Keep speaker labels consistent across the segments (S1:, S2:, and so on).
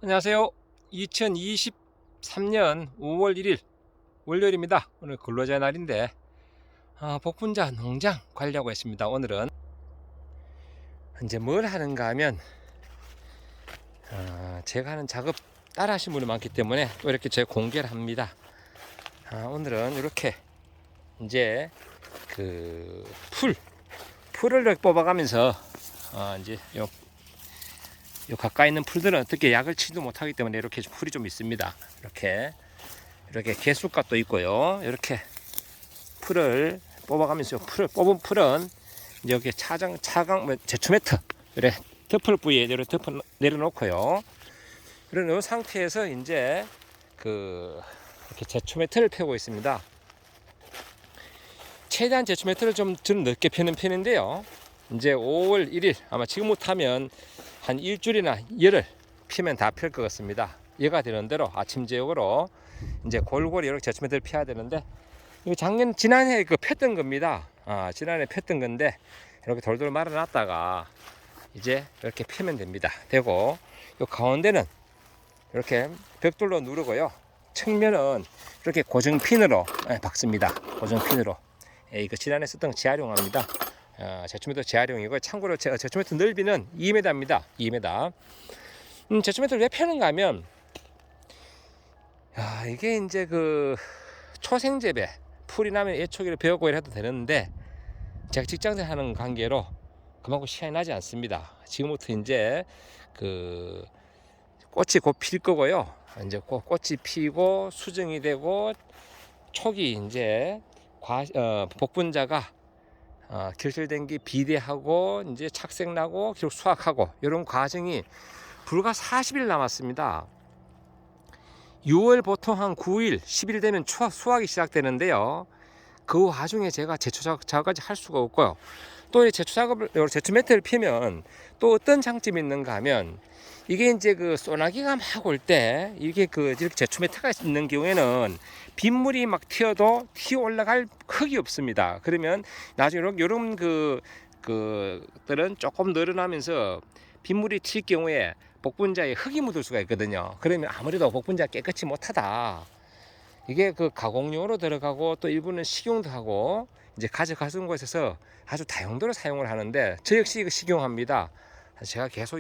S1: 안녕하세요. 2023년 5월 1일 월요일입니다. 오늘 근로자 날인데 복분자 농장 관리하고 있습니다. 오늘은 이제 뭘 하는가 하면 제가 하는 작업 따라 하신 분이 많기 때문에 또 이렇게 제가 공개를 합니다. 오늘은 이렇게 이제 그 풀을 이렇게 뽑아가면서 이제 요 가까이 있는 풀들은 어떻게 약을 치지도 못하기 때문에 이렇게 풀이 좀 있습니다. 이렇게 개수값도 있고요. 이렇게 풀을 뽑아가면서 뽑은 풀은 이제 여기 차강 제초매트 이래 덮을 부위에 이렇게 내려놓고요. 이런 상태에서 이제 이렇게 제초매트를 펴고 있습니다. 최대한 제초매트를 좀 넓게 펴는 편인데요. 이제 5월 1일 아마 지금부터 하면 한 일주일이나 열흘 피면 다 필 것 같습니다. 예가 되는 대로 아침 저녁으로 이제 골고루 이렇게 제초매트를 펴야 되는데 이거 지난해 폈던 겁니다. 지난해 폈던 건데 이렇게 돌돌 말아놨다가 이제 이렇게 펴면 됩니다. 되고 이 가운데는 이렇게 벽돌로 누르고요. 측면은 이렇게 고정핀으로 박습니다. 고정핀으로. 이거 지난해 썼던 재활용합니다. 제초매트 재활용이고 참고로 제초매트 넓이는 2m입니다. 2m. 제초매트를 왜 펴는가 하면 이게 이제 초생재배 풀이 나면 애초기를 베어고 해도 되는데 제가 직장생 하는 관계로 그만큼 시간이 나지 않습니다. 지금부터 이제 꽃이 곧 필 거고요. 이제 꽃이 피고 수정이 되고 초기 이제 복분자가 결실된 게 비대하고 이제 착색 나고 결국 수확하고 이런 과정이 불과 40일 남았습니다. 6월 보통 한 9일, 10일 되면 수확이 시작되는데요. 그 와중에 제가 제초 작업까지 할 수가 없고요. 또 이 제초 매트를 피면 또 어떤 장점이 있는가 하면 이게 이제 소나기가 막 올 때 이렇게 제초 매트가 있는 경우에는 빗물이 막 튀어 올라갈 흙이 없습니다. 그러면 나중에 이런 그들은 조금 늘어나면서 빗물이 튈 경우에 복분자에 흙이 묻을 수가 있거든요. 그러면 아무래도 복분자 깨끗이 못하다. 이게 가공용으로 들어가고 또 일부는 식용도 하고 이제 가져가는 곳에서 아주 다용도로 사용을 하는데 저 역시 식용합니다. 제가 계속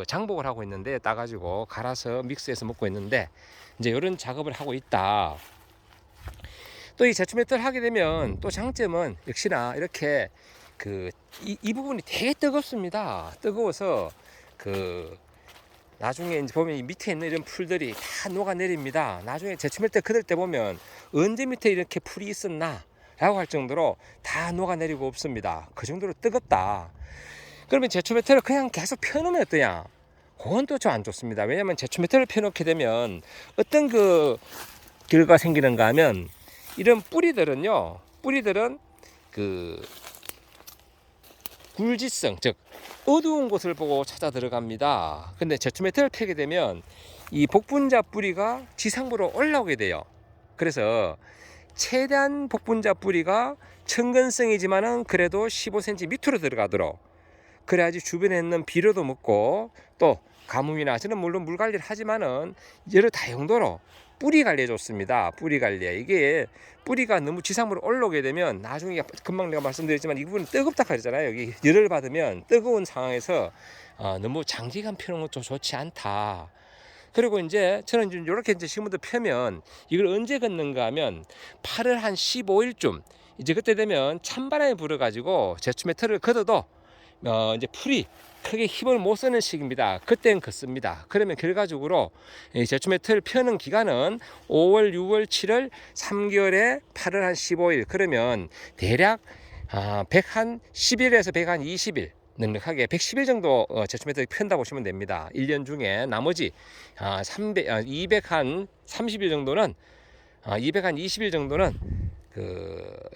S1: 장복을 하고 있는데 따가지고 갈아서 믹스해서 먹고 있는데 이제 이런 작업을 하고 있다. 또 이 제초매트를 하게 되면 또 장점은 역시나 이렇게 이 부분이 되게 뜨겁습니다. 뜨거워서 나중에 이제 보면 이 밑에 있는 이런 풀들이 다 녹아내립니다. 나중에 제초매트 그들 때 보면 언제 밑에 이렇게 풀이 있었나 라고 할 정도로 다 녹아내리고 없습니다. 그 정도로 뜨겁다. 그러면 제초매트를 그냥 계속 펴놓으면 어떠냐? 그건 또 좀 안 좋습니다. 왜냐하면 제초매트를 펴놓게 되면 어떤 결과가 생기는가 하면 이런 뿌리들은 굴지성, 즉 어두운 곳을 보고 찾아 들어갑니다. 근데 제초매트를 펴게 되면 이 복분자 뿌리가 지상부로 올라오게 돼요. 그래서 최대한 복분자 뿌리가 천근성이지만은 그래도 15cm 밑으로 들어가도록, 그래야지 주변에 있는 비료도 먹고 또 가뭄이나 저는 물론 물 관리를 하지만은 여러 다용도로 뿌리 관리에 좋습니다. 뿌리 관리에. 이게 뿌리가 너무 지상으로 올라오게 되면 나중에 금방 내가 말씀드렸지만 이 부분은 뜨겁다 그러잖아요. 여기 열을 받으면 뜨거운 상황에서 너무 장기간 펴는 것도 좋지 않다. 그리고 이제 저는 이렇게 이제 식물도 펴면 이걸 언제 걷는가 하면 8월 한 15일쯤 이제 그때 되면 찬바람이 불어가지고 제초매트를 걷어도 이제 풀이 크게 힘을 못 쓰는 시기입니다. 그때는 걷습니다. 그러면 결과적으로 제초매트를 펴는 기간은 5월, 6월, 7월, 3개월에 8월 한 15일. 그러면 대략 110일에서 120일 넉넉하게 110일 정도 제초매트를 편다 보시면 됩니다. 1년 중에 나머지 230일 정도는 220일 정도는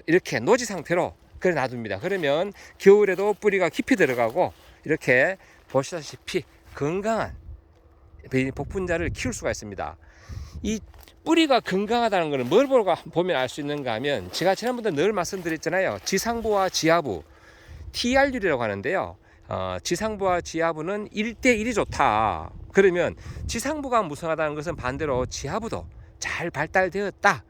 S1: 이렇게 노지 상태로 그래 놔둡니다. 그러면 겨울에도 뿌리가 깊이 들어가고 이렇게 보시다시피 건강한 복분자를 키울 수가 있습니다. 이 뿌리가 건강하다는 것은 뭘 보면 알 수 있는가 하면 제가 지난번에 늘 말씀드렸잖아요. 지상부와 지하부 TRU라고 하는데요. 지상부와 지하부는 1대1이 좋다. 그러면 지상부가 무성하다는 것은 반대로 지하부도 잘 발달되었다.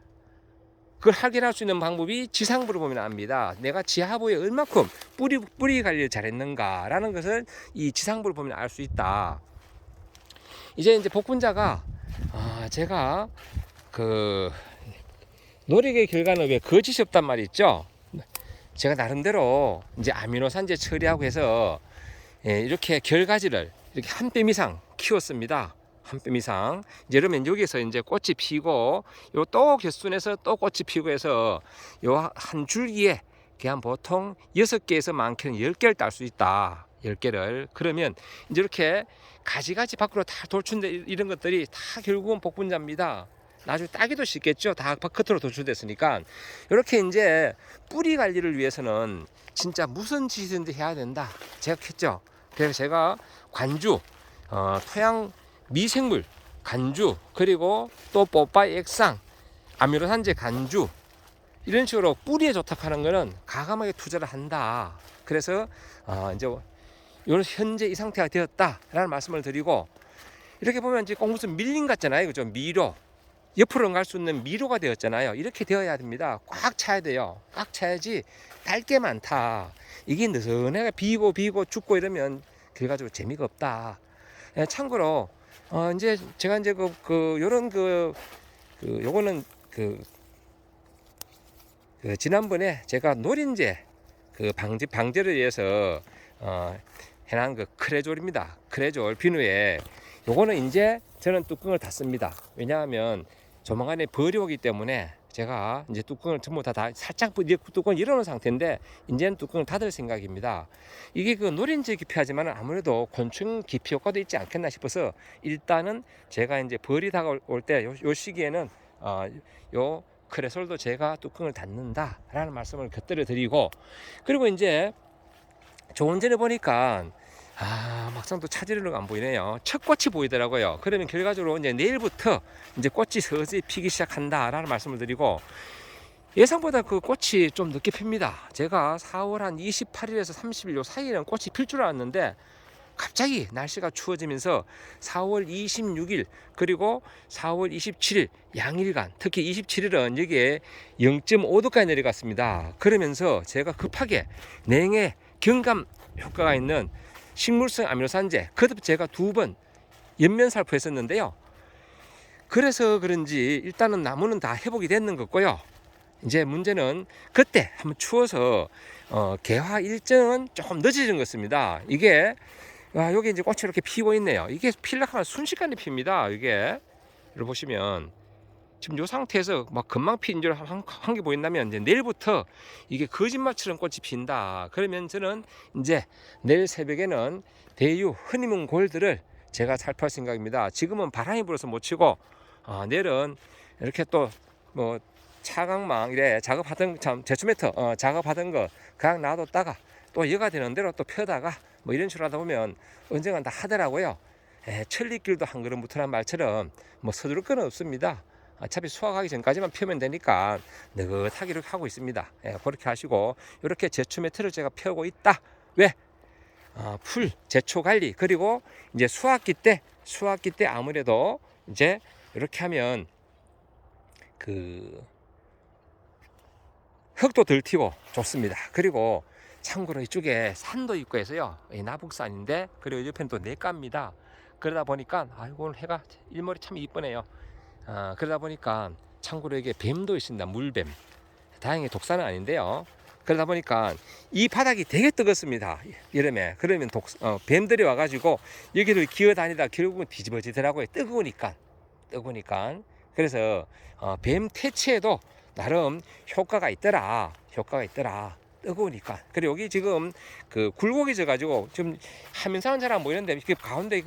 S1: 그걸 확인할 수 있는 방법이 지상부를 보면 압니다. 내가 지하부에 얼마큼 뿌리 관리를 잘했는가라는 것을 이 지상부를 보면 알 수 있다. 이제 복분자가 제가 그 노력의 결과는 왜 거짓이 없단 말이 있죠. 제가 나름대로 이제 아미노산제 처리하고 해서 이렇게 결가지를 이렇게 한 뼘 이상 키웠습니다. 한 뼘 이상. 이제 그러면 여기서 이제 꽃이 피고 요 또 개순에서 또 꽃이 피고 해서 요 한 줄기에 그냥 보통 6개에서 많게는 10개를 딸 수 있다. 10개를. 그러면 이제 이렇게 가지가지 밖으로 다 돌출돼 이런 것들이 다 결국은 복분자입니다. 나중에 따기도 쉽겠죠. 다 겉으로 돌출됐으니까. 이렇게 이제 뿌리 관리를 위해서는 진짜 무슨 짓이든지 해야 된다. 제가 했죠. 그래서 제가 관주, 토양 미생물 간주, 그리고 또 뽀빠이 액상, 아미노산제 간주, 이런 식으로 뿌리에 좋다고 하는 거는 과감하게 투자를 한다. 그래서 이제 요런 현재 이 상태가 되었다라는 말씀을 드리고, 이렇게 보면 이제 꼭 무슨 밀림 같잖아요. 그죠? 미로. 옆으로 갈 수 있는 미로가 되었잖아요. 이렇게 되어야 됩니다. 꽉 차야 돼요. 꽉 차야지 딸 게 많다. 이게 느슨하게 비고 죽고 이러면 그래가지고 재미가 없다. 참고로 이제 제가 이제 요런 요거는 지난번에 제가 노린재 방제를 위해서 해놓은 크레졸입니다. 크레졸 비누에 요거는 이제 저는 뚜껑을 닫습니다. 왜냐하면 조만간에 벌이 오기 때문에 제가 이제 뚜껑을 전부 다 살짝 뚜껑을 열어놓은 상태인데 이제는 뚜껑을 닫을 생각입니다. 이게 노린재 기피하지만 아무래도 곤충 기피 효과도 있지 않겠나 싶어서 일단은 제가 이제 벌이 다가올 때 요 시기에는 요 크레솔도 제가 뚜껑을 닫는다라는 말씀을 곁들여 드리고, 그리고 이제 조금 전에 보니까 막상 또 차지르르가 안 보이네요. 첫 꽃이 보이더라고요. 그러면 결과적으로 이제 내일부터 이제 꽃이 서서히 피기 시작한다라는 말씀을 드리고, 예상보다 꽃이 좀 늦게 핍니다. 제가 4월 한 28일에서 30일 요 사이에는 꽃이 필 줄 알았는데 갑자기 날씨가 추워지면서 4월 26일 그리고 4월 27일 양일간, 특히 27일은 여기에 0.5도까지 내려갔습니다. 그러면서 제가 급하게 냉해 경감 효과가 있는 식물성 아미노산제 그것도 제가 2번 연면 살포했었는데요. 그래서 그런지 일단은 나무는 다 회복이 됐는 거고요. 이제 문제는 그때 한번 추워서 개화 일정은 조금 늦어진 것입니다. 이게 여기 이제 꽃이 이렇게 피고 있네요. 이게 피려고 하면 순식간에 핍니다. 이게 이걸 보시면 지금 이 상태에서 막 금방 피는 줄 한 게 보인다면 이제 내일부터 이게 거짓말처럼 꽃이 핀다. 그러면 저는 이제 내일 새벽에는 대유 허니문 골드를 제가 살포할 생각입니다. 지금은 바람이 불어서 못 치고 내일은 이렇게 또 뭐 차광망 이래 작업하던 제초매터 작업하던 거 그냥 놔뒀다가 또 여가 되는 대로 또 펴다가 뭐 이런 식으로 하다 보면 언젠간 다 하더라고요. 천리길도 한 걸음 붙으란 말처럼 뭐 서두를 건 없습니다. 어차피 수확하기 전까지만 펴면 되니까 느긋하게 이렇게 하고 있습니다. 그렇게 하시고, 이렇게 제초 매트를 제가 펴고 있다. 왜? 풀 제초 관리, 그리고 이제 수확기 때 아무래도 이제 이렇게 하면 흙도 덜 튀고 좋습니다. 그리고 참고로 이쪽에 산도 있고 해서요, 나북산인데 그리고 옆에는 또 내과입니다. 그러다 보니까 오늘 해가 일몰이 참 이쁘네요. 그러다 보니까 참고로 이게 뱀도 있습니다. 물뱀. 다행히 독사는 아닌데요. 그러다 보니까 이 바닥이 되게 뜨겁습니다. 여름에. 그러면 뱀들이 와가지고 여기를 기어다니다 결국은 뒤집어지더라고요. 뜨거우니까. 그래서 뱀 퇴치에도 나름 효과가 있더라. 뜨거우니까. 그리고 여기 지금 굴곡이 져가지고 지금 화면상은 잘 안 보이는데 가운데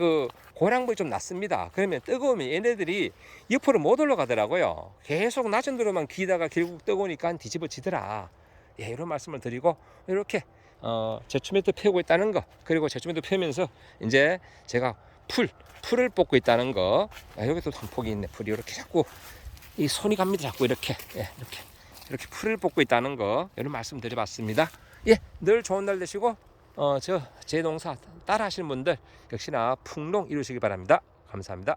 S1: 고랑불이 좀 났습니다. 그러면 뜨거우면 얘네들이 옆으로 못 올라가더라고요. 계속 낮은 데로만 기다가 결국 뜨거우니까 뒤집어지더라. 이런 말씀을 드리고, 이렇게 제초매트 펴고 있다는 거, 그리고 제초매트 펴면서 이제 제가 풀을 뽑고 있다는 거. 여기도 한 폭이 있네. 풀이 이렇게 자꾸 이 손이 갑니다. 자꾸 이렇게 풀을 뽑고 있다는 거, 이런 말씀 드려봤습니다. 늘 좋은 날 되시고 제 농사 따라 하시는 분들 역시나 풍농 이루시기 바랍니다. 감사합니다.